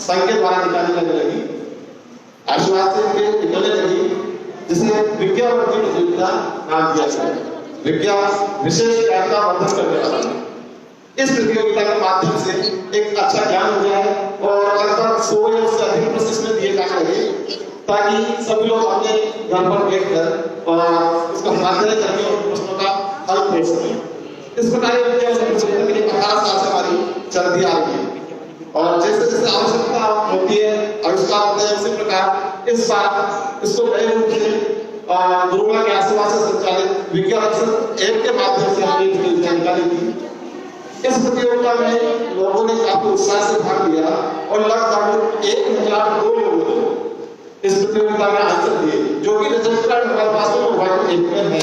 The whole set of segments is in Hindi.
संघ के द्वारा निकाली जाने लगी, आशीर्वाद से इनके निकलने लगी, जिसे विज्ञावर्ती प्रतियोगिता नाम दिया गया। विज्ञा विशेष ज्ञान का वर्धन करने वाला। इस प्रतियोगिता के माध्यम से एक अच्छा ज्ञान हो जाए और लगभग 100 या उससे अधिक प्रश्न इसमें दिए जाने लगे, ताकि सभी लोग अपने घर पर बैठकर और उसका समाधान करके उन प्रश्नों का हल खोज सकें। इस प्रकार विज्ञा प्रतियोगिता के लिए 18 साल से हमारी चलती आ रही है और जैसे जैसे आवश्यकता होती है, आविष्कार होते हैं, उसी प्रकार इस बार इसको नए रूप से गुरुमा के आशीर्वाद से संचालित विज्ञान ऐप के माध्यम से हमने प्रतियोगिता निकाली थी। इस प्रतियोगिता में लोगों ने काफी उत्साह से भाग लिया और लगभग 1002 लोगों ने इस प्रतियोगिता में आंसर दिए, जो कि रजिस्टर्ड हमारे पास में मोबाइल ऐप में है।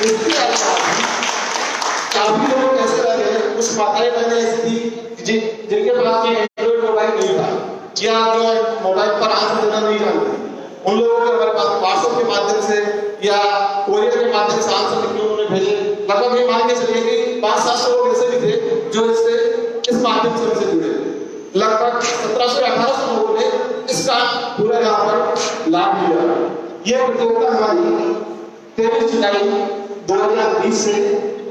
इसके अलावा काफी लोग ऐसे रहे, कुछ माताएं बहनें ऐसी थी जिनके पास में एंड्रॉइड मोबाइल नहीं था या जो मोबाइल पर आंसर देना नहीं जानते, उन लोगों के हमारे पास व्हाट्सएप के माध्यम से या कोरियर के माध्यम से आंसर लिख के उन्होंने भेजे। लगभग ये मान के चलिए कि 500-700 लोग ऐसे भी थे जो इससे इस माध्यम से हमसे जुड़े। लगभग 1700-1800 लोगों ने इसका पूरा यहाँ पर लाभ लिया। यह प्रतियोगिता हमारी 23 जुलाई 2020 से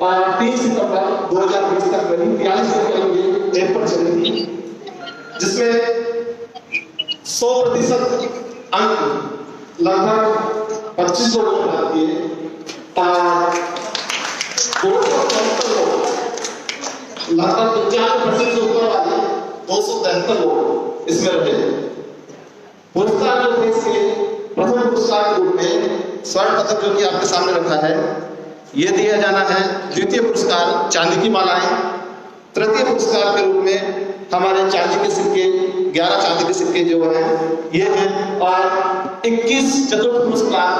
और 3 सितंबर 2020 तक करीब 42 दिन के लिए ऐप पर चली थी, जिसमें 100% अंक लगभग 25 लोगों ने प्राप्त किए और 273 लोग लगभग 95% से ऊपर वाले 273 लोग इसमें रहे। पुरस्कार जो थे इसके प्रथम पुरस्कार के रूप में स्वर्ण पदक जो कि आपके सामने रखा है, ये दिया जाना है। द्वितीय पुरस्कार चांदी की मालाएं, तृतीय पुरस्कार के रूप में हमारे चांदी के सिक्के 11 चांदी के सिक्के जो हैं ये हैं और 21 चतुर्थ पुरस्कार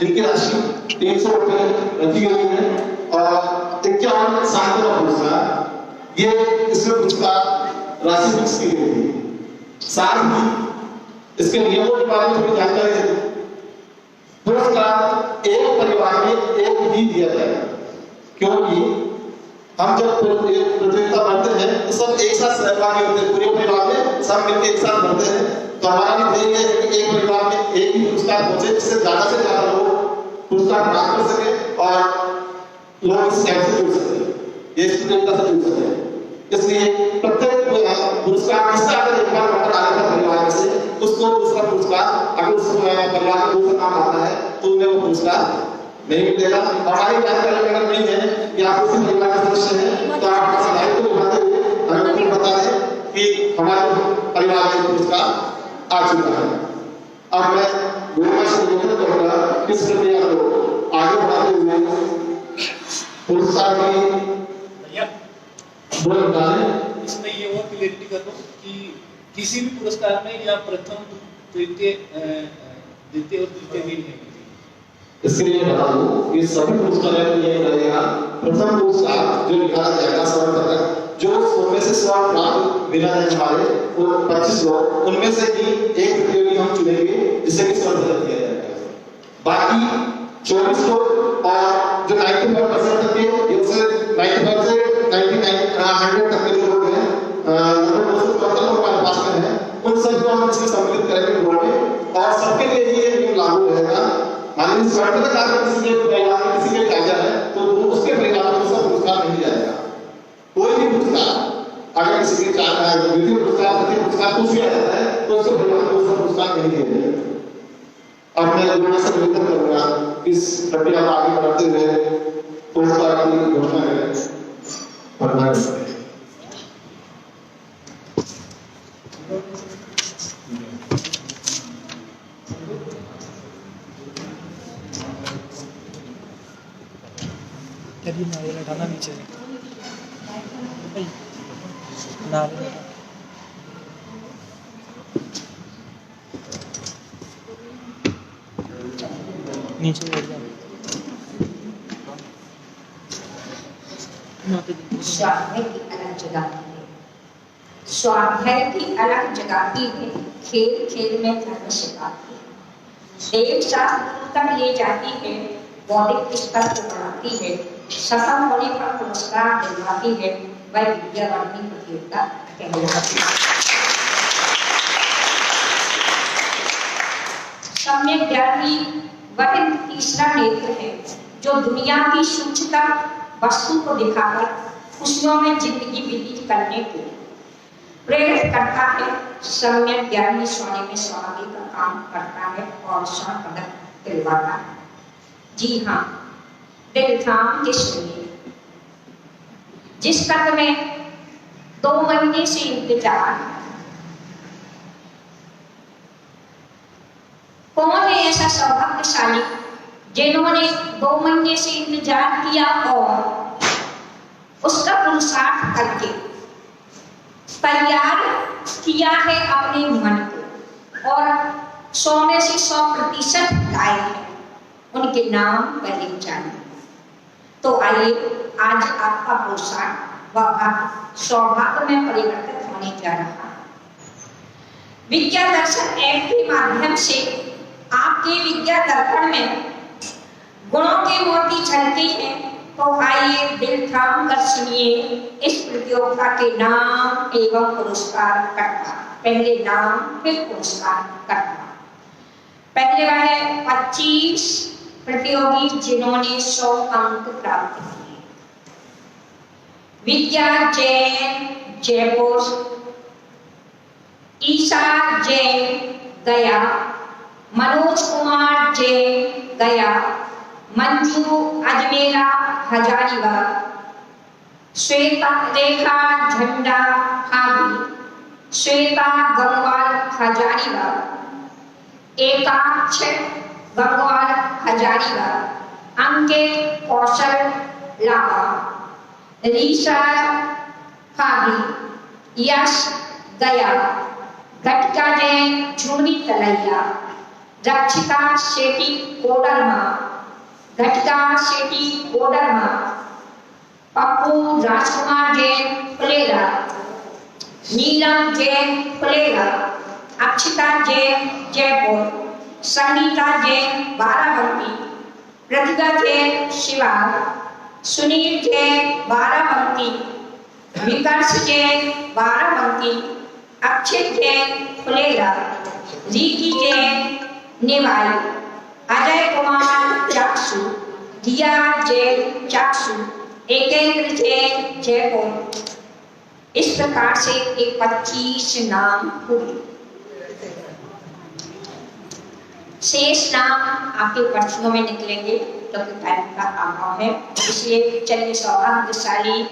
जिनकी राशि 300 रुपये रखी गई है और 51 सांत्वना पुरस्कार, ये इसमें पुरस्कार राशि फिक्स की गई थी। साथ ही इसके नियमों के बारे में थोड़ी जानकारी दें। पुरस्कार एक परिवार में एक ही दिया जाएगा, क्योंकि हम जब प्रतियोगिता करते हैं तो सब एक साथ सहभागी होते हैं, पूरे परिवार में सब मिलकर एक साथ बढ़ते हैं। तो हमारा भी ध्येय है कि एक परिवार में एक ही पुरस्कार पहुंचे, जिससे ज्यादा से ज्यादा लोग पुरस्कार प्राप्त कर सके और लोग इस ऐप से जुड़ सके, ये इस प्रतियोगिता से जुड़ सके। इसलिए प्रत्येक पुरस्कार किसका अगर एक बार नंबर आ जाता परिवार में से, उसको दूसरा पुरस्कार अगर उस परिवार का दूसरा नाम आता है तो उन्हें वो पुरस्कार नहीं मिलेगा। हमारी जानकारी अगर नहीं है कि आप उसी परिवार के सदस्य हैं तो आप अपना दायित्व निभाते हुए हमें बता दें कि हमारे परिवार में पुरस्कार आ चुका है। अब मैं गुरुमा से निवेदन करूंगा इस प्रक्रिया को आगे बढ़ाते हुए पुरस्कार की इसमें ये और क्लियरिटी कर दूं कि किसी भी पुरस्कार में या प्रथम द्वितीय और तृतीय भी नहीं। इसके लिए बता दूं कि सभी पुरस्कारों में ये रहेगा, प्रथम पुरस्कार जो निकाला जाएगा स्वर्ण पदक, जो 100 में से स्वर्ण प्राप्त विनर हमारे वो 25 लोग, उनमें से ही एक प्रतियोगी हम चुनेंगे जिसे कि स्वर्ण पदक दिया जाएगा। बाकी 24 लोग और जो 95% तक के, इससे 95 से 99 तक के लोग हैं, लगभग 274 लोग हमारे पास में हैं, उन सबको हम इसमें सम्मिलित करेंगे ग्रुप में और सबके लिए ये नियम लागू रहेगा। मान लीजिए स्वर्ण पदक अगर किसी के परिवार में किसी के काजा है तो उसके परिवार में उसका पुरस्कार नहीं जाएगा। कोई भी पुरस्कार अगर किसी के द्वितीय पुरस्कार तृतीय पुरस्कार कुछ भी आ जाता है तो उसके परिवार को उसका पुरस्कार नहीं दिया जाएगा। अब मैं गुरुमा से निवेदन करूंगा इस प्रक्रिया को आगे बढ़ाते हुए पुरस्कार की घोषणा करें। तभी नारियल हटाना नीचे नारियल नीचे बैठ जाओ। स्वाध्याय की अलग जगह स्वाध्याय की अलग जगाती है, खेल खेल में धर्म सिखाती है, देव शास्त्र तक ले जाती है, बौद्धिक स्तर को बढ़ाती है, सफल होने पर पुरस्कार दिलवाती है, वह विद्यावर्ती प्रतियोगिता कहलाती है। हैं जो दुनिया की सूक्ष्मतम वस्तु को दिखाकर खुशियों में जिंदगी व्यतीत करने को प्रेरित करता है। सम्यक ज्ञानी सोने में सुहागे का काम करता है और स्वर्ण पदक दिलवाता है। जी हाँ, दिल थाम के सुनिए। जिस पद में 2 महीने से इंतजार, कौन है ऐसा सौभाग्यशाली जिन्होंने 2 महीने से इंतजार किया और उसका पुरुषार्थ करके तैयार किया है अपने मन को और 100 में से 100% लाए हैं। उनके नाम पहले जानिए। तो आइए, आज आपका पुरुषार्थ व सौभाग्य में परिवर्तित होने जा रहा है। विज्ञान दर्शन ऐप के माध्यम से आपके विज्ञान दर्पण में गुणों के मोती झलके हैं। तो आइए, दिल थाम कर सुनिए इस प्रतियोगिता के नाम एवं पुरस्कार करता। पहले नाम फिर पुरस्कार करता। पहले वह 25 प्रतियोगी जिन्होंने 100 अंक प्राप्त किए। विद्या जैन जयपुर, ईशा जैन गया, मनोज कुमार जैन गया, मंजू अजमेरा हजारीबाग, श्वेता रेखा झंडा हावी, श्वेता गंगवाल हजारीबाग, एकाक्ष गंगवाल हजारीबाग, अंकित कौशल लावा, रीशा हावी, यश गया, घटिका जैन झुमरी तलैया, रक्षिता शेट्टी कोडरमा, घटिका शेट्टी कोडरमा, पप्पू राजकुमार जैन फुलेरा, नीलम जैन फुलेरा, अक्षिता जैन जयपुर, संगीता जैन बाराबंकी, प्रतिभा जैन शिवार, सुनील जैन बाराबंकी, विकास जैन बाराबंकी, अक्षय जैन फुलेरा, रीति जैन निवाई, अजय कुमार चाकसू, दिया जैन चाकसू, एकेंद्र जैन जयपुर। इस प्रकार से एक 25 नाम हुए। शेष नाम आपके पर्चियों में निकलेंगे क्योंकि टाइम का अभाव है, इसलिए चलिए सौभाग्यशाली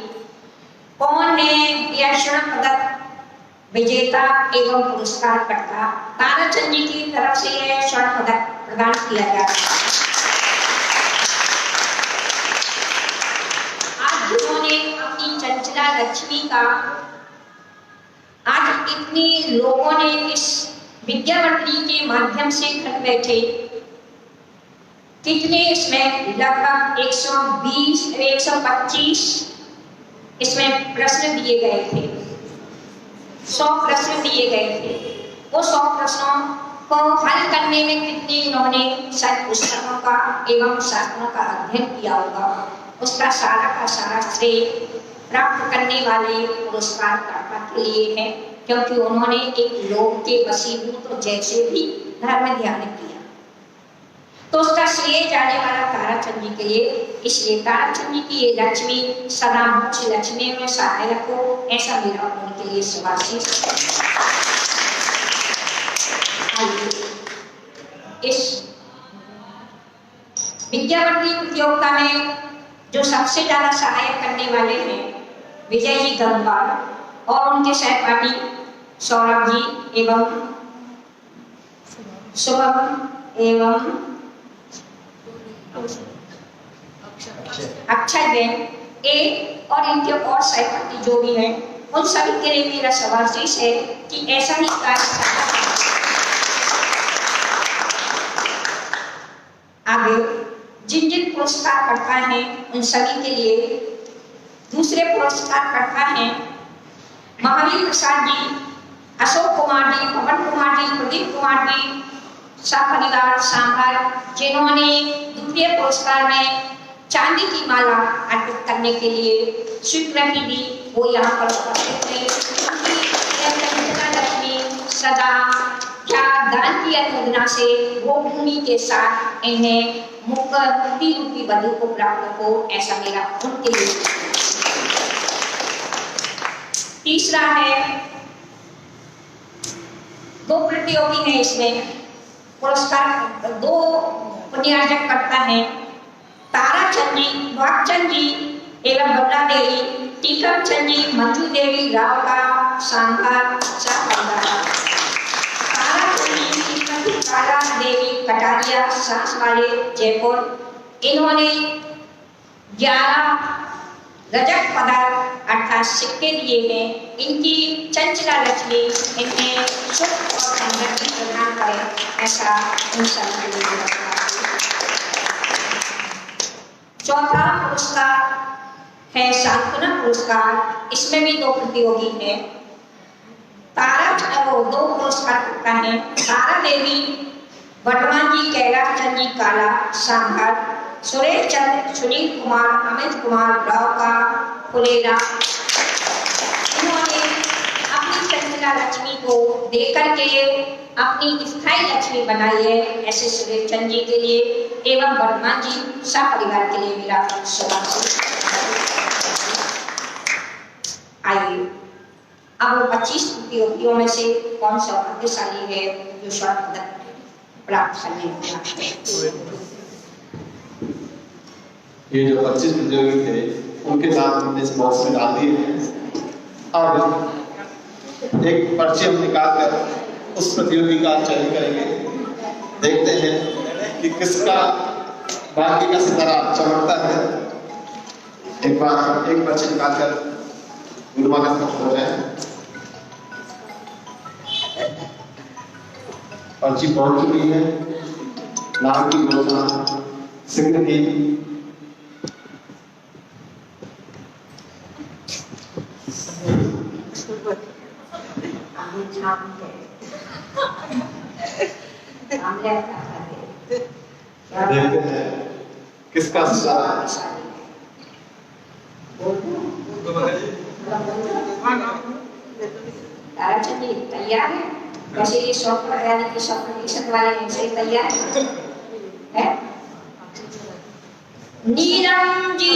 कौन है यह स्वर्ण पदक विजेता एवं पुरस्कार करता। ताराचंद जी की तरफ से यह स्वर्ण पदक प्रदान किया जा रहा है। आज जिन्होंने अपनी चंचला लक्ष्मी का, आज इतने लोगों ने इस विज्ञापनी के माध्यम से घर बैठे, कितने इसमें लगभग 120 125 इसमें प्रश्न दिए गए थे, 100 प्रश्न दिए गए थे। वो 100 प्रश्नों को हल करने में कितने उन्होंने शायद पुस्तकों का एवं शास्त्रों का अध्ययन किया होगा, उसका सारा का सारा श्रेय प्राप्त करने वाले पुरस्कारकर्ता के लिए है, क्योंकि उन्होंने एक लोक के वशीभूत तो जैसे भी धर्म ध्यान किया, तो उसका श्रेय जाने वाला ताराचंद जी के लिए। इसलिए ताराचंद जी की ये लक्ष्मी सदा मोक्ष लक्ष्मी में सहायक हो, ऐसा मेरा उनके लिए सुभाषित। इस विज्ञापनी प्रतियोगिता में जो सबसे ज्यादा सहायक करने वाले हैं विजय जी गंगवाल और उनके सहपाठी सौरभ जी एवं शुभम एवं अक्षय बेन ए और इनके और सहपाठी जो भी हैं, उन सभी के लिए मेरा सुभाषित है कि ऐसा ही कार्य करना। आगे जिन जिन पुरस्कार करता है उन सभी के लिए दूसरे पुरस्कार करता है महावीर प्रसाद जी, अशोक कुमार जी, पवन कुमार जी, प्रदीप कुमार जी, परिवार सांभर, जिन्होंने द्वितीय पुरस्कार में चांदी की माला अर्पित करने के लिए स्वीकृति दी, वो यहाँ पर उपस्थित थे। लक्ष्मी सदा क्या दान किया की अनुमोदना से भोगभूमि के साथ इन्हें मुक्ति रूपी बधु को प्राप्त हो, ऐसा मेरा उनके लिए। तीसरा है, दो प्रतियोगी हैं इसमें, पुरस्कार दो पुण्यार्जक करता है, ताराचंद जी, वाकचंद जी एवं बबला देवी, टीकम चंद जी, मंजू देवी, राव का सांभर काला देवी कटारिया सांस वाले जयपुर, इन्होंने 11 रजत पदक अर्थात सिक्के दिए हैं। इनकी चंचला लक्ष्मी इन्हें सुख और समृद्धि प्रदान करे, ऐसा इन सभी के लिए चौथा पुरस्कार है सांत्वना पुरस्कार। इसमें भी दो प्रतियोगी हैं। दो पुरस्कार करता है, तारा देवी, वर्तमान जी, कैलाश चंद जी काला सांभर, सुरेश चंद, सुनील कुमार, अमित कुमार, राव का फुलेरा। इन्होंने अपनी चंचला लक्ष्मी को देकर के अपनी स्थायी लक्ष्मी बनाई है, ऐसे सुरेश चंद जी के लिए एवं वर्तमान जी सपरिवार के लिए मेरा शुभाशय। आइए अब 25 प्रतियोगियों में से कौन सा भाग्यशाली है जो स्वर्ण पदक प्राप्त करने वाला है। ये जो 25 प्रतियोगी थे उनके नाम हमने इस बॉक्स में डाल दिए हैं। अब एक पर्ची हम निकाल कर उस प्रतियोगी का चयन करेंगे। देखते हैं कि किसका बाकी का सितारा चमकता है। एक बार एक पर्ची निकाल कर गुरुमा के साथ हो जाए। पर्ची पहुंच चुकी है। नाम की घोषणा शीघ्र ही देखते हैं किसका सितारा। ताराचंद जी तैयार है? वैसे ये सॉफ्टवेयर यानी कि सॉफ्टवेयर वाले हैं, सही तैयार है? नीलम जी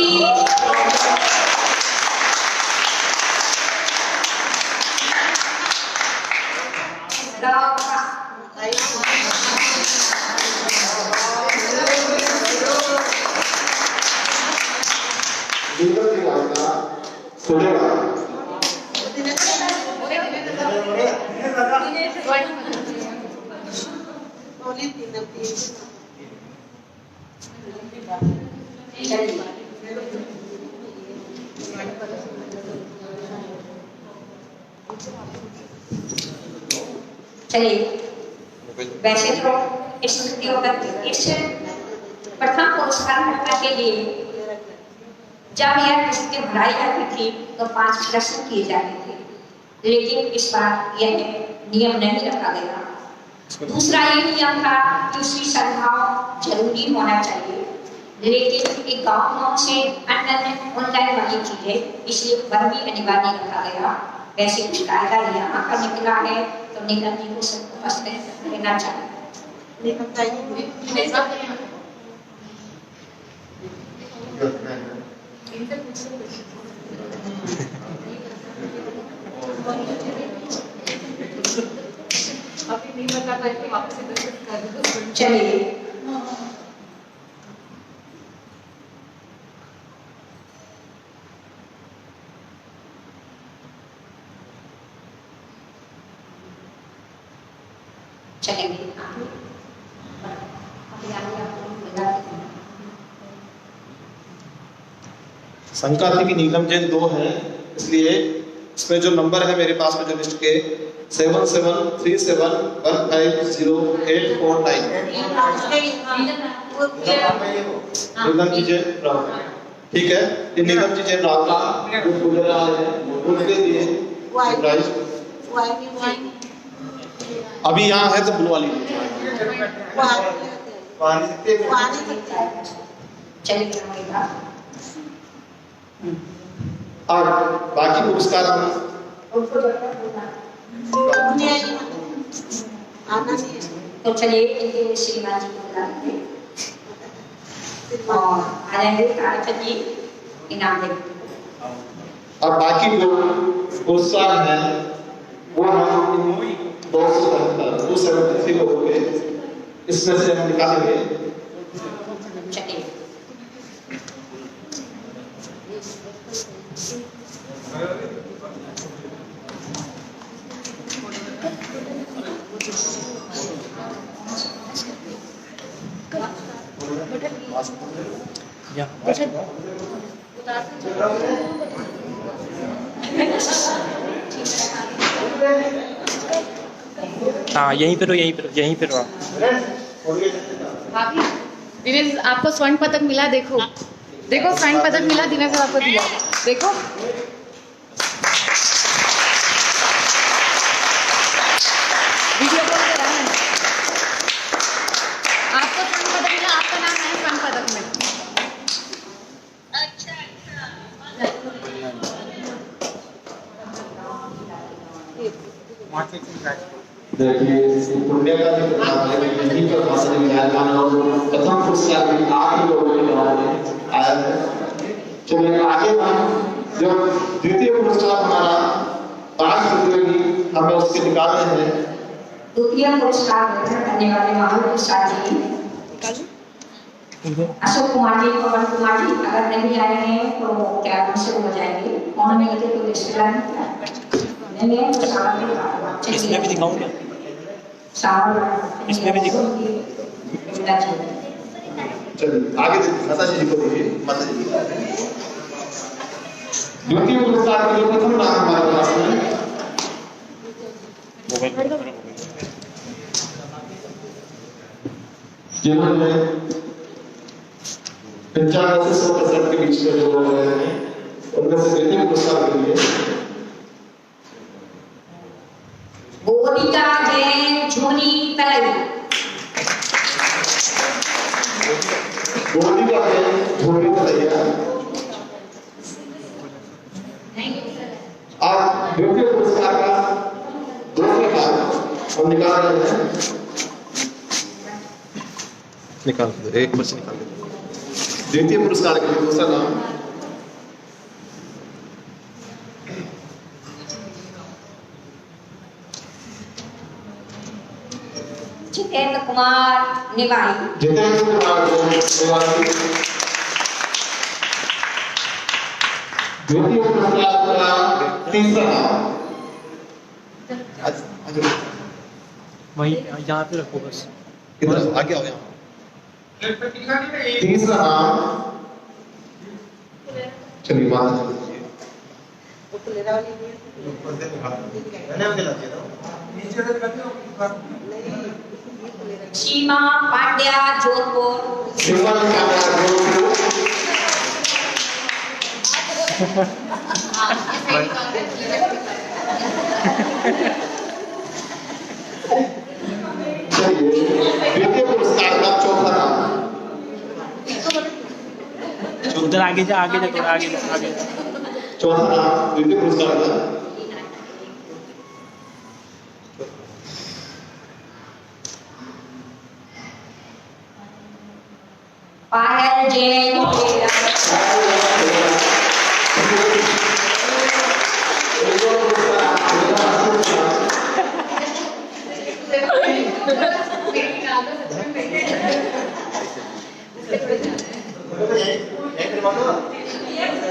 चलिए, वैसे तो इस प्रथम पुरस्कार के लिए जब यह पुस्तकें भराई जाती थी तो 5 प्रश्न किए जाते थे, लेकिन इस बार यह नियम नहीं रखा गया। दूसरा ये नियम था कि उसकी सद्भाव जरूरी होना चाहिए, लेकिन एक गाँव से अन्य ऑनलाइन वाली चीजें, इसलिए वह भी अनिवार्य रखा गया। वैसे कुछ कायदा यहाँ पर निकला है तो नीलम जी को सबको उपस्थित रहना चाहिए। चलिए चलेंगे। शंका थी कि नीलम जैन 2 है, इसलिए इसमें जो नंबर है मेरे पास में जो लिस्ट के 7737150849 नीलम जी जैन राव, ठीक है। ये नीलम जी जैन राव का उनके लिए प्राइज अभी यहाँ है तो बुलवा लीजिए। और बाकी पुरस्कार हम तो तो चलिए इनके श्रीमान जी को बुलाएंगे और आ जाएंगे तारचंद जी इनाम देंगे। और बाकी जो पुरस्कार हैं वो हम 273 लोगों के इसमें से हम निकालेंगे। चलिए हाँ यहीं पे रहो, यहीं पे रहो, यहीं पे रहो। भाभी दिनेश आपको स्वर्ण पदक मिला, देखो देखो स्वर्ण पदक मिला दिनेश सर आपको दिया, देखो वीडियो कॉल कर रहा है। आपको स्वर्ण पदक मिला, आपका नाम है स्वर्ण पदक में। देखिए पुण्य का जो प्रभाव है यहीं पर माता जी विराजमान और प्रथम पुरस्कार भी 8 लोगों के नाम में आया है। चलिए आगे हम जो द्वितीय पुरस्कार हमारा 5 प्रतियोगी हमें उसके निकालने हैं। द्वितीय पुरस्कार ग्रहण करने वाले महान प्रसाद जी अशोक कुमार जी, पवन कुमार जी अगर नहीं आए हैं तो क्या हमसे हो जाएंगे, उन्होंने कहते तो रिश्तेदार नहीं है तो साथ में इसमें भी दिखाऊं क्या? इसमें भी दिखाओ। चलिए आगे माता जी को दीजिए। माता जी द्वितीय पुरस्कार के लिए प्रथम नाम हमारे पास में जिन्होंने 95 से 100% के बीच में जो लोग रहे हैं उनमें से द्वितीय पुरस्कार के लिए बोलिका जैन झोनी तलई, बोलिका जैन झोनी तलैया और द्वितीय पुरस्कार का दूसरा भाग हम निकाल रहे हैं। निकाल दो, एक बच्चे निकाल दो। द्वितीय पुरस्कार के लिए दूसरा नाम जितेंद्र कुमार निवाई। जितेंद्र कुमार निवासी द्वितीय पुरस्कार का तीसरा नाम वहीं यहाँ पे रखो बस। इधर आगे आओ यहाँ। तीसरा नाम चलिए माता जी सीमा पांड्या जोधपुर। सीमा पांड्या जोधपुर। चलिए द्वितीय पुरस्कार का चौथा नाम उधर आगे जा, आगे जा, थोड़ा आगे जा, आगे जा। चौथा नाम द्वितीय पुरस्कार का पायल जैन।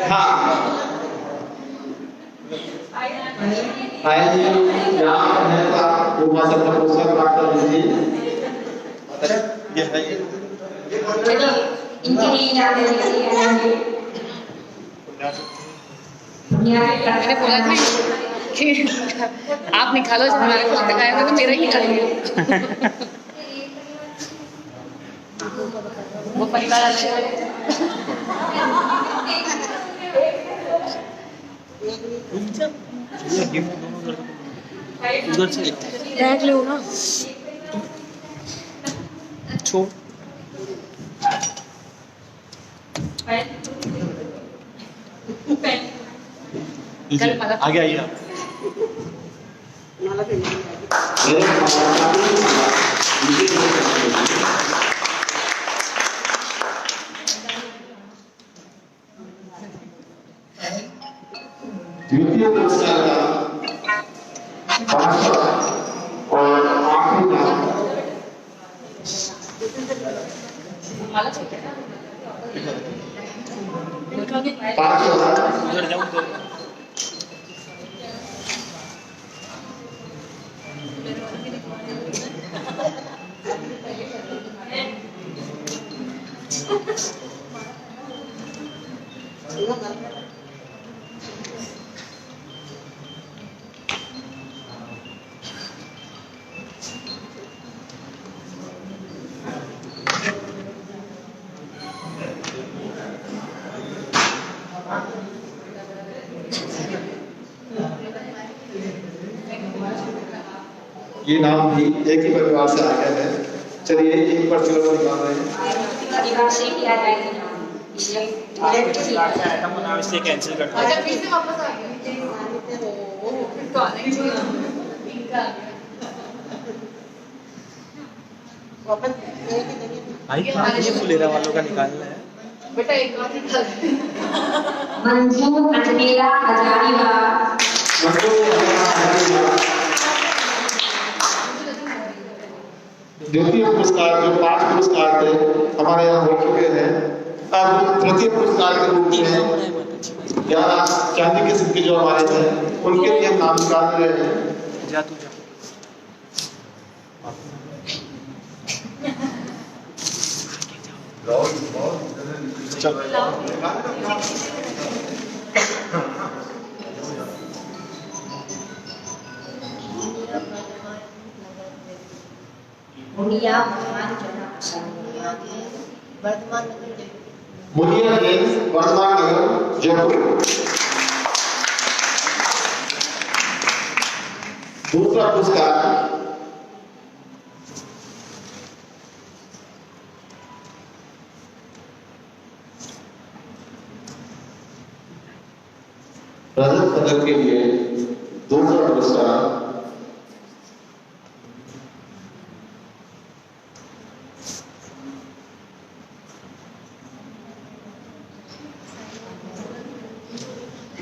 हाँ पायल जी यहाँ पढ़ने का वो माता का पुरस्कार प्राप्त कर लीजिए। ये है चलिए इनके लिए इनाम देने के लिए आएंगे। मैंने बोला था कि आप निकालो, जब हमारे पुस्तक आएगा तो मेरा ही निकालेंगे। वो परिवार अच्छे उधर से बैग लो ना। छोड़ आगे आइए आप। मेरे माला चाहिए। 5,000 उधर जाऊँ उधर ये नाम भी एक ही परिवार से आ गए हैं। चलिए एक पर्ची को निकाल रहे हैं। परिवार से किया जाएगा इसलिए हम इससे कैंसिल करते हैं। अच्छा फिर से वापस आ गया। ओह फिर तो आने ही चाहिए। इनका आ गया। भाई ये फुलेरा वालों का निकालना है। बेटा एक बार निकाल दे। मंजू अंधेरा हजारीबाग द्वितीय पुरस्कार जो 5 पुरस्कार थे हमारे यहाँ हो चुके हैं। अब तृतीय पुरस्कार के रूप में 11 चांदी के सिक्के जो हमारे थे उनके लिए हम नाम निकाल रहे हैं। जा तू जा। चलो मुनिया भगवान जन्म मुनिया जैन वर्धमान नगर जयपुर। दूसरा पुरस्कार रजत पदक के लिए दूसरा पुरस्कार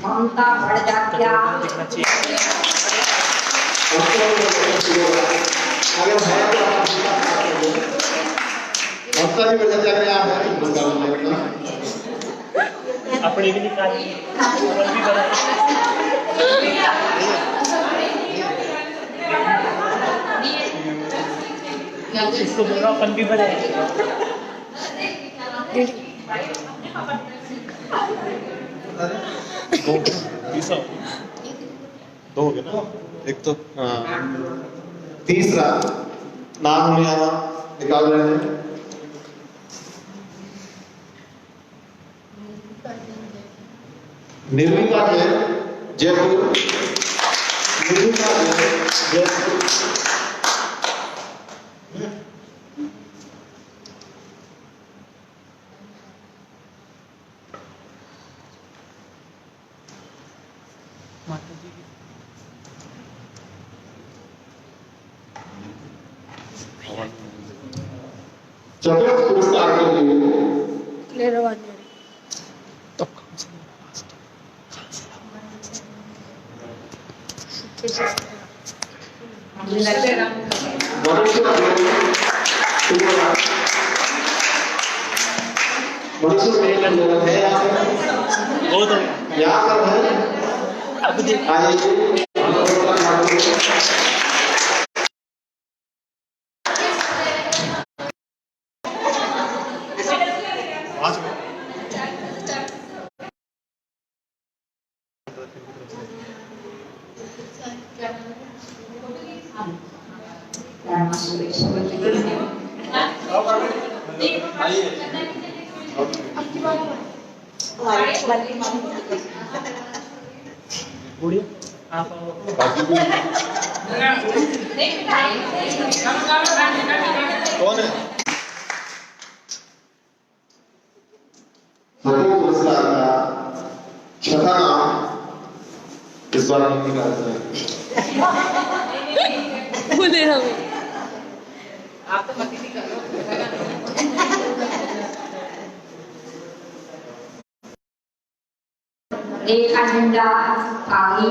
ममता बड़जात्या दिखना चाहिए। ममता जी बड़जात्या के नाम है पुरस्कार मिलेगा। अपने भी निकालिए और भी बनाइए। इसको बोलो अपन भी बनाए। दो हो गए ना एक तो हाँ। तीसरा नाम हम यहाँ निकाल रहे हैं। निर्विका जैन जयपुर। निर्विका जैन जयपुर। माता जी की चतुर्थ पुरस्कार के लिए तब कौन सा वो तो यहाँ पर है अब देख आइए बुढ़िया आप आओ। कौन है प्रथम पुरस्कार का छठा नाम इस बार नहीं निकाल सकते। आप तो मत ही निकालो। रेखा झंडा काली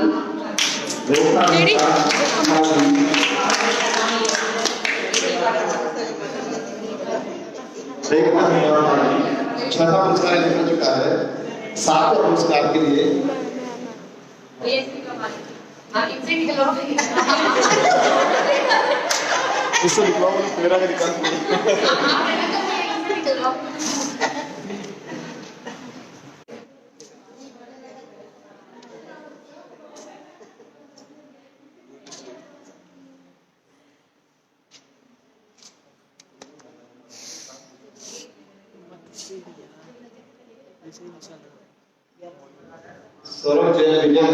रेखा छठा पुरस्कार निकल चुका है। सातवें पुरस्कार के लिए इससे निकला मेरा का निकाल सौरभ जैन विजय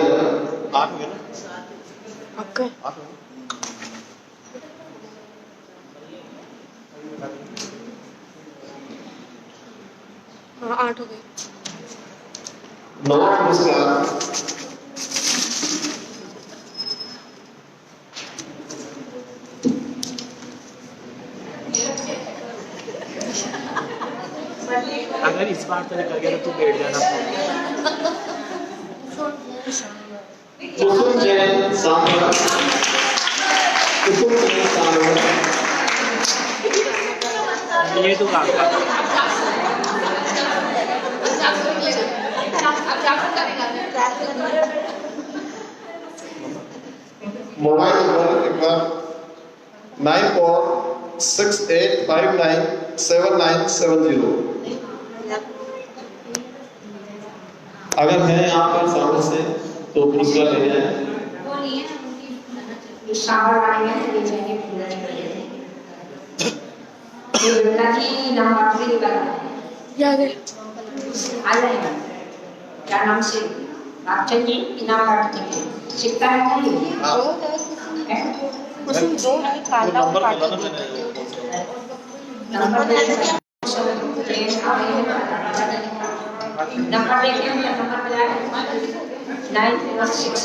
8 हो गया ना? ओके 8 हो गया। हाँ 8 हो गए। नवा पुरस्कार अगर इस बार तो निकल गया तो तू बैठ जाना। कुसुम जैन सांभर कुसुम जैन सांभर ये तो काम का मोबाइल नंबर एक बार 9468597970। अगर है यहाँ पर सामने से तो पुरस्कार ले जाए। शावर वाले हैं ले जाएंगे पूरा ये लड़का की नाम आखिरी निकाला है याद है आ जाएगा क्या नाम से रामचंद जी इनाम काट देंगे सिक्का है क्या ये उसमें 2 है काला और काला। नंबर नंबर देखिए नंबर मिला है 906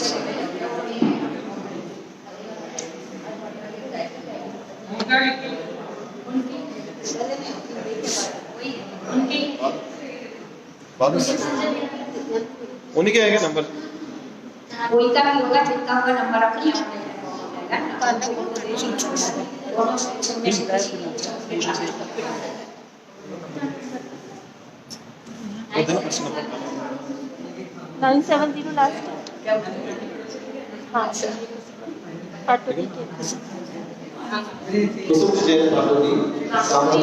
उन्हीं के आएंगे नंबर। कोई का भी होगा जितना होगा नंबर अपने दोनों सेक्शन में 970 लास्ट। हाँ सर ऑटो टिकट कुसुम जैन पाटोली सांभर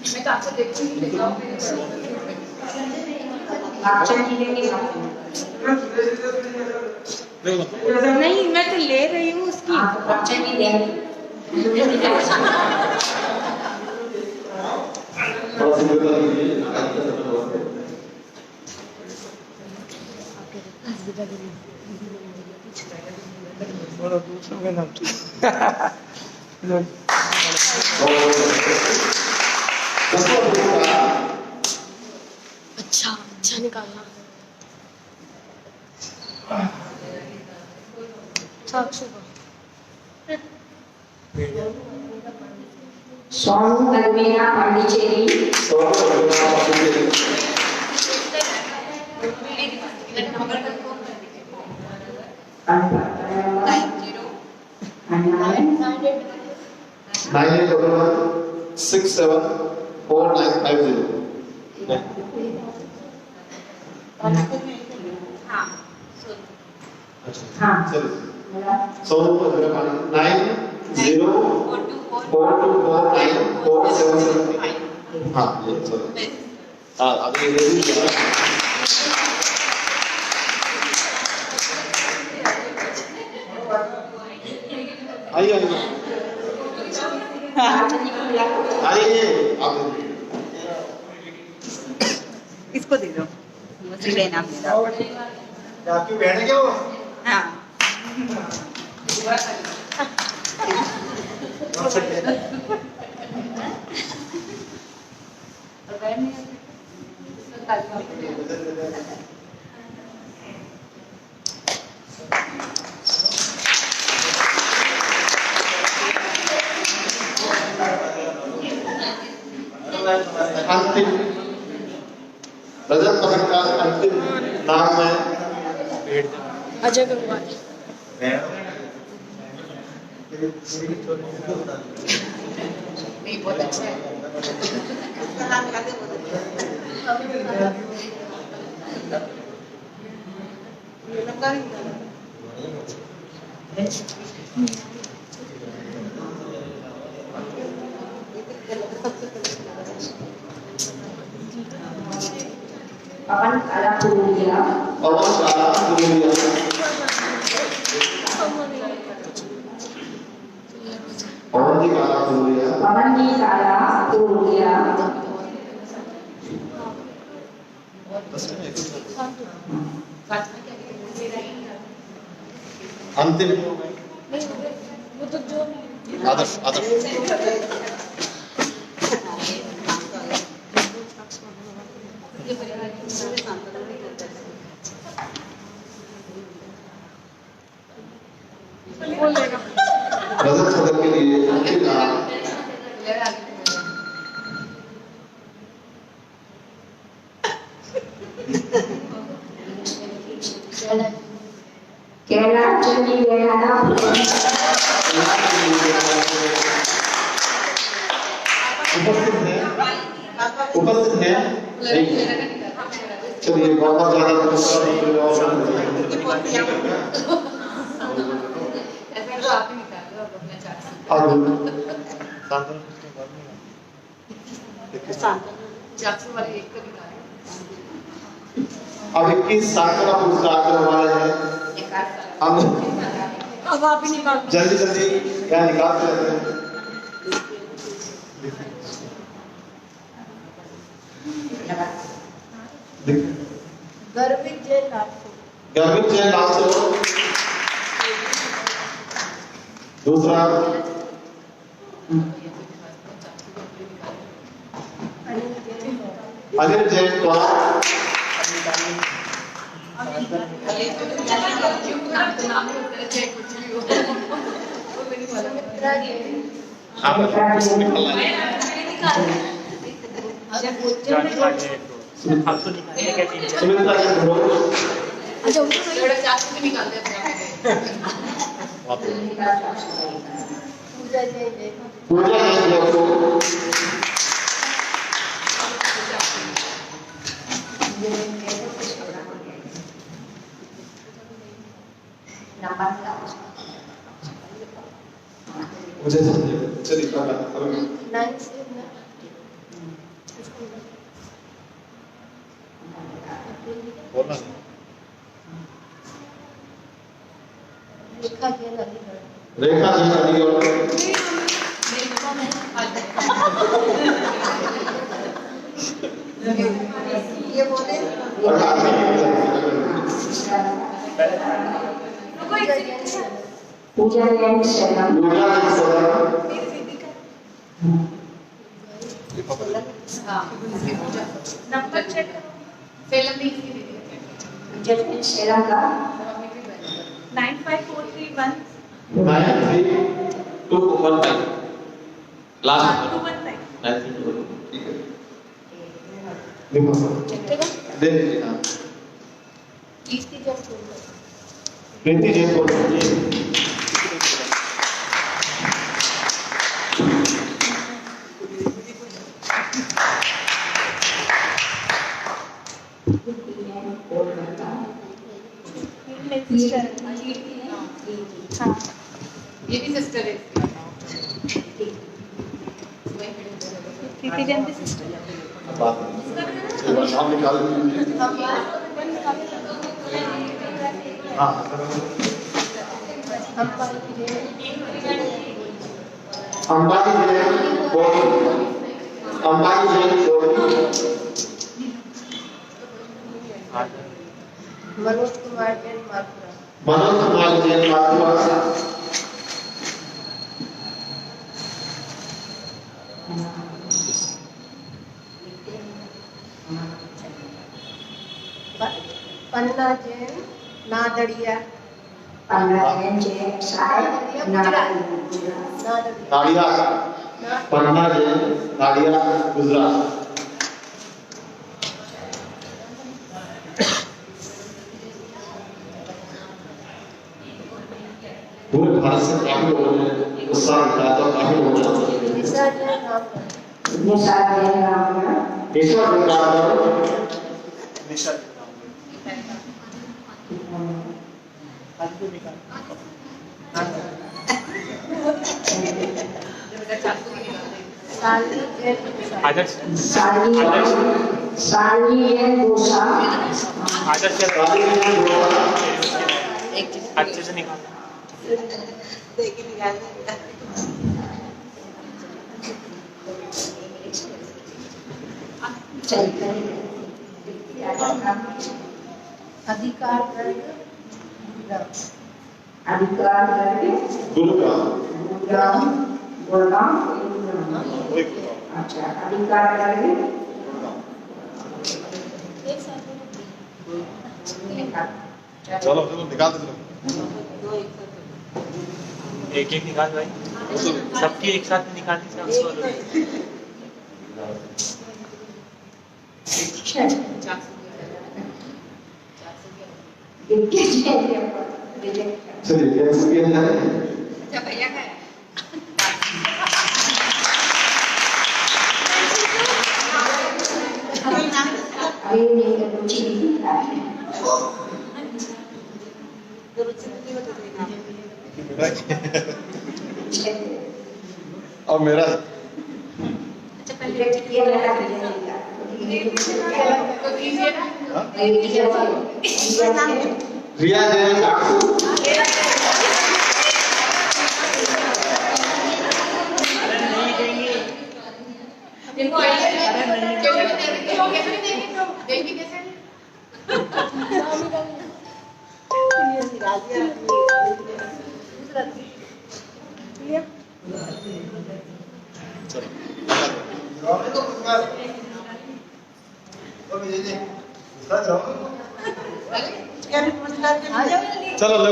मैं तो आपसे देखूंगी ले जाऊंगी रामचंद जी लेंगे नहीं मैं तो ले रही हूँ उसकी। रामचंद जी लेंगे थोड़ा सा बता दीजिए। बोलो दूसरों के नाम अच्छा अच्छा निकालना 700 सोनू अलमेरा पांडिचेरी इसको दे दो मुझे नाम दे दो आपकी बहन है क्या वो? हाँ अंतिम रजत पदक का अंतिम नाम है अजय गंगवार। नहीं बहुत अच्छा है। पवन काला पुरुलिया पवन काला पुरुलिया पवन जी काला पुरुलिया पवन जी काला पुरुलिया अंतिम वो तो जो आदर्श रजत पदक के लिए अंकित केरला चंडी वेहाना उपस्थित है चलिए बहुत ज्यादा ऐसा तो आप ही निकाल लो अब अपना चाकू वाले एक को निकालो। अब 21 साल का पुरस्कार करने वाले हैं हम अब आप ही निकाल जल्दी क्या निकालते रहते हैं गर्वित जय लाखों गर्वित जय लाखों दूसरा अनिल जैन को सुमित्रा जैन घोष पूजा जैन घोष मुझे चलिए बोलना रेखा जैन अलीगढ़ रेखा जैन अलीगढ़ ये बोले पूजा जैन शर्मा पूजा जैन शर्मा नंबर चेक करो। फिल्म नहीं इसकी दीदी पूजा जैन शर्मा का 95431 93215 लास्ट 215 ठीक है देखो देख हाँ इसकी जब प्रीति जैन को हाँ ये भी सिस्टर है प्रीति जैन की सिस्टर बात नाम निकाल हाँ अंबानी जैन कोड़ी अंबानी जैन कोड़ी मनोज कुमार जैन माथुरा मनोज कुमार जैन माथुरा पन्ना जैन नादड़िया पंद्रह जैन शायद नाड़िया पन्ना जैन नाड़िया गुजरात पूरे भारत से काफी लोगों ने उत्साह दिखाया था, काफी लोगों ने आंसर दिए। निशाद है नाम है। ईश्वर ने कहा था आदर्श साली है गोसा। आदर्श अच्छे से निकाल। अधिकार करके अधिकार करके गुरुग्राम गुड़गांव अच्छा अधिकार करके चलो चलो निकाल दो। एक एक निकाल भाई, सबकी एक साथ निकालनी से चलिए कैसे किया जाए? भैया का अभी नहीं रुचि और मेरा रिया जैन काकू चलो लो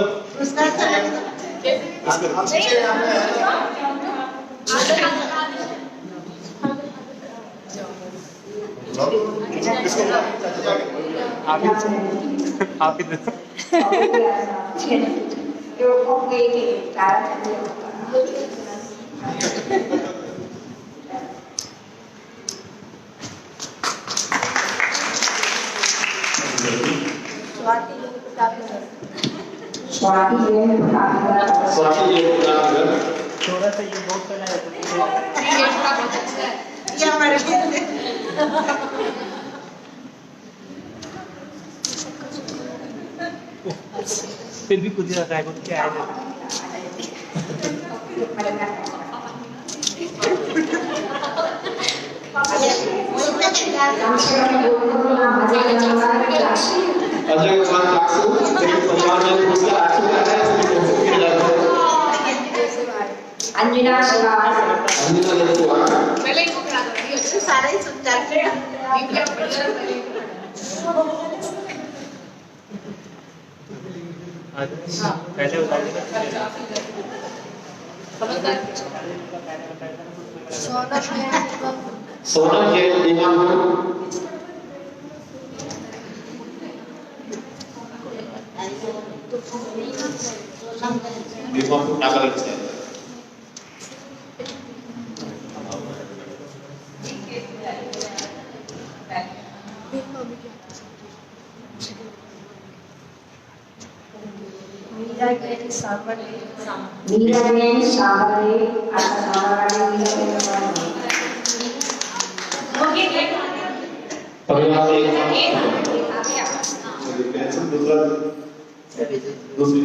आप इधर स्वाति स्वाति थोड़ा सा ये बहुत पहले फिर भी कुछ रखा है, कुछ क्या है अजय कुमार काकू परिवार में उसका आशीर्वाद है, इसलिए कैसे किया जाता है। अंजना शिवास अंजना जयकुमार पहले इनको करा दो, सारा ही सुन जाते हैं। पहले बताइए सोनम के इमाम इमाम नागल से मीराबेन सावरे परिवार दूसरी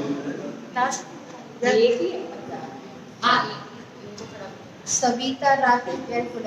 सविता राठी वेरी गुड।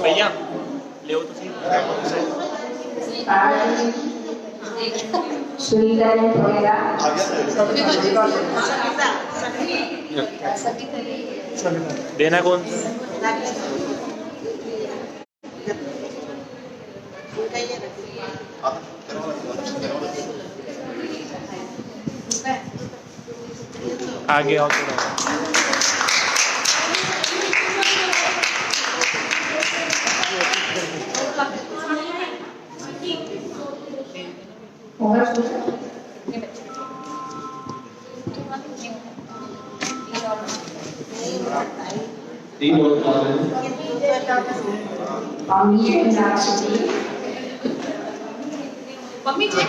भैया ले तो सही सुनीता ने वगैरह आ गया ना? देना कौन? आगे आओ थोड़ा। और तीन और मम्मी है नाचती मम्मी जी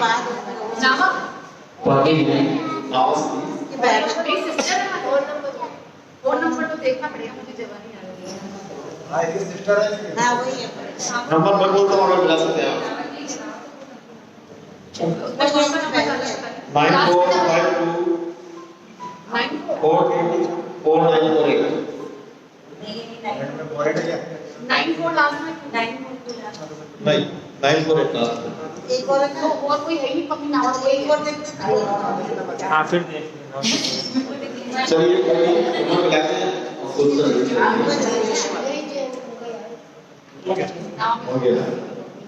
नामा पार्टी में आवाज मेरी सिस्टर है फोन नंबर तो देखना पड़ेगा मुझे जवानी आ रही है। हाँ ये सिस्टर है। हाँ वही है। नंबर मैं बोलता हूँ और मिला सकते हैं आप। 9452 94 लास्ट में नहीं 948 लास्ट। एक और तो और कोई है ही मम्मी नामा कोई एक और देखते हैं। हाँ फिर देख लेना। चलिए नंबर मिलाते हैं और खुद से हो गया।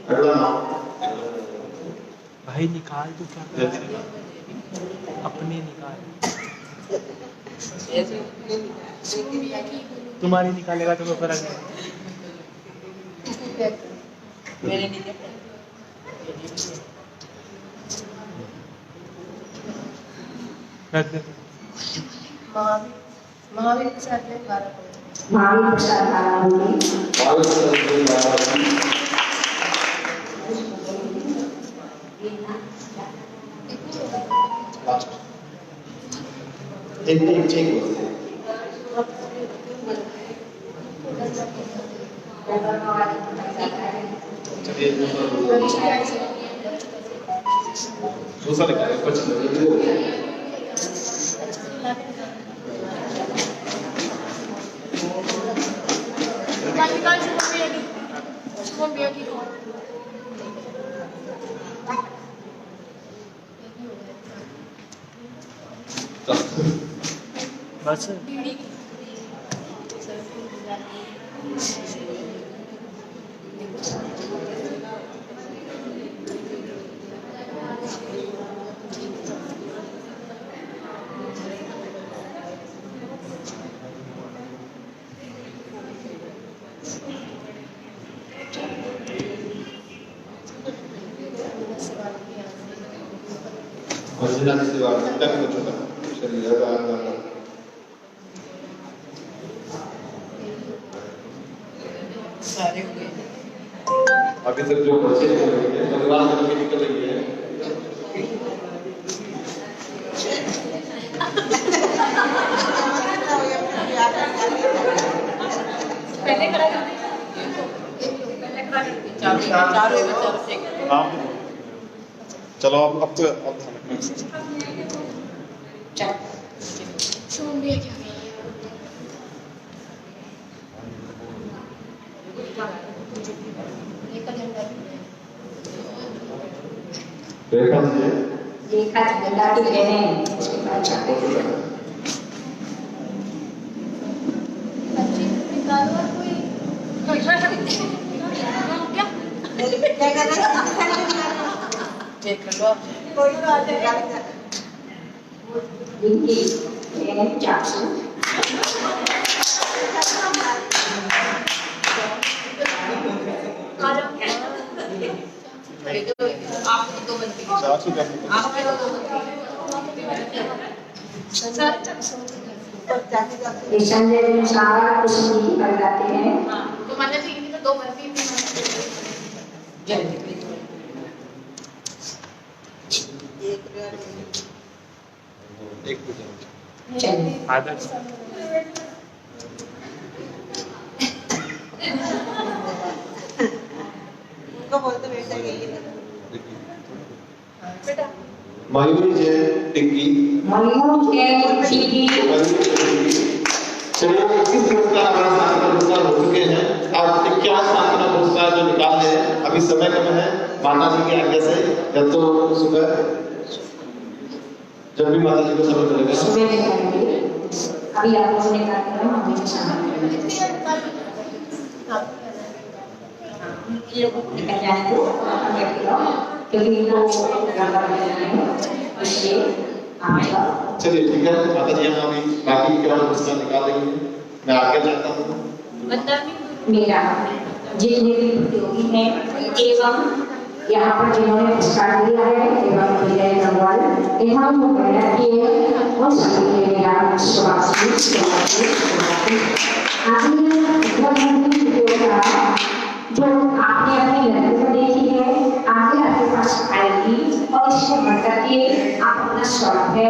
अगला नाम भाई निकाल तो क्या कर रहे हो? अपने निकाल। तुम्हारी निकालेगा तो कोई फर्क नहीं। मेरे नहीं रख दे। महावीर के साथ में 12 महावीर प्रसाद आनंदी एक चेक बोलते हैं। चलिए दूसरा निकालें 25। बस original से बात तक कुछ होता चलिए सारे हो गए। अभी तक जो बचे हैं परिवार में भी निकल रही है। पहले करा चारों हाँ चलो अब तो अब शुभम भैया क्या रेखा जी देखा झगड़ा की बहन उसके बाद जाते क्या कर रहे हैं? चेक कर लो आप। कोई तो आ जाएगा। इनकी बहन चाचू आप दो बनती चाचू का आप संजय सारा कुछ नहीं कर जाते हैं तो माना चाहिए तो दो बनती एक चलिए आदर्श उनको बोलते बेटा यही है। मयूरी जैन टिक्की मयूर जैन टिक्की चलिए 21 पुरस्कार हमारे साथ पुरस्कार हो चुके हैं। अब 51 स्थान का पुरस्कार जो निकाल रहे हैं अभी समय कम है। माता जी की आज्ञा से या तो सुबह जब भी माता जी को समय मिलेगा सुबह में करेंगे। अभी आप लोगों ने कार्यक्रम अभी के सामने लोगों को निकल जाने दो क्योंकि इनको गड़बड़ है इसलिए आप जाओ। चलिए ठीक है, माता जी हम अभी बाकी के और पुरस्कार निकाल देंगे। मैं आगे जाता हूँ। मेरा जितने भी प्रतियोगी हैं एवं यहाँ पर जिन्होंने पुरस्कार दिया है एवं विजय नरवाल एवं मेहनत किए उन सभी के मेरा प्रतियोगिता जो आपने अपनी लड़की को देखी है आगे आपके पास आएगी और इसको बढ़कर के आप अपना स्वास्थ्य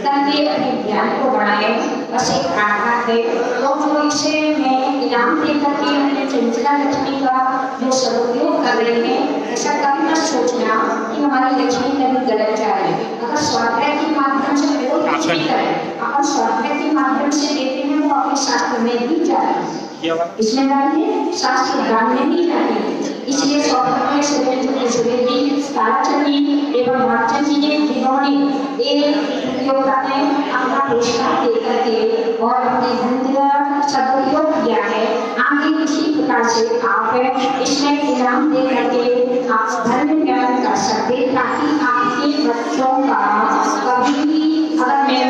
करके अपने ज्ञान को बढ़ाए बस एक आधार है और जो इसे मैं इनाम दे करके अपने चंचला लक्ष्मी का जो सदुपयोग कर रहे हैं ऐसा कभी न सोचना कि हमारी लक्ष्मी कभी गलत जाए। अगर स्वाध्याय के माध्यम से कोई लक्ष्मी करे अपन स्वाध्याय के माध्यम से देते हैं वो अपने शास्त्र में भी जाए इसमें डालिए शास्त्र ज्ञान में भी जाए। इसलिए स्वाध्याय सुरेंद्र ताराचंदी एवं भागचंद जी ने जिन्होंने एक प्रतियोगिता में अपना पुरस्कार दे करके और अपने धन का सदुपयोग किया है आगे इसी प्रकार से आप इसमें इनाम दे करके आप धर्म ज्ञान कर सकते ताकि आपके बच्चों का कभी भी अगर मैं